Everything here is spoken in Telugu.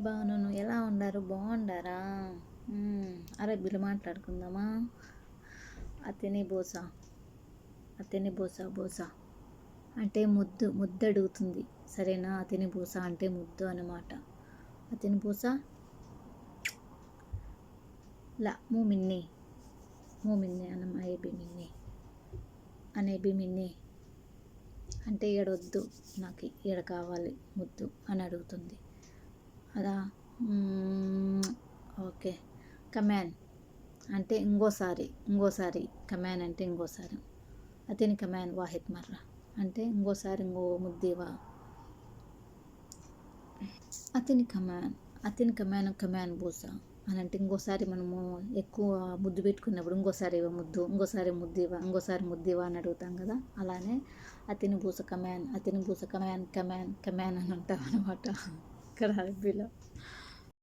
బానును ఎలా ఉండారు? బాగుండారా? అరబ్బీలో మాట్లాడుకుందామా? అతని బోస అతని బోస అంటే ముద్దు అడుగుతుంది, సరేనా? అతని బోస అంటే ముద్దు అన్నమాట. అతని బోస లా మూ మిన్ని అనం అనేబి మిన్ని అంటే ఏడొద్దు, నాకు ఏడ కావాలి ముద్దు అని అడుగుతుంది. అదా ఓకే. కమాన్ అంటే ఇంకోసారి కమాన్ అంటే ఇంకోసారి. అతని కమాన్ వాహిద్ మర్రా అంటే ఇంకోసారి ఇంకో ముద్దివా. అతని కమాన్ బూసా అని అంటే ఇంకోసారి మనము ఎక్కువ ముద్దు పెట్టుకున్నప్పుడు ఇంకోసారి ఇంకోసారి ముద్దివా అని అడుగుతాం కదా, అలానే అతని బూస కమాన్ అని అంటాం అనమాట ఇక్కడ అరబీలో.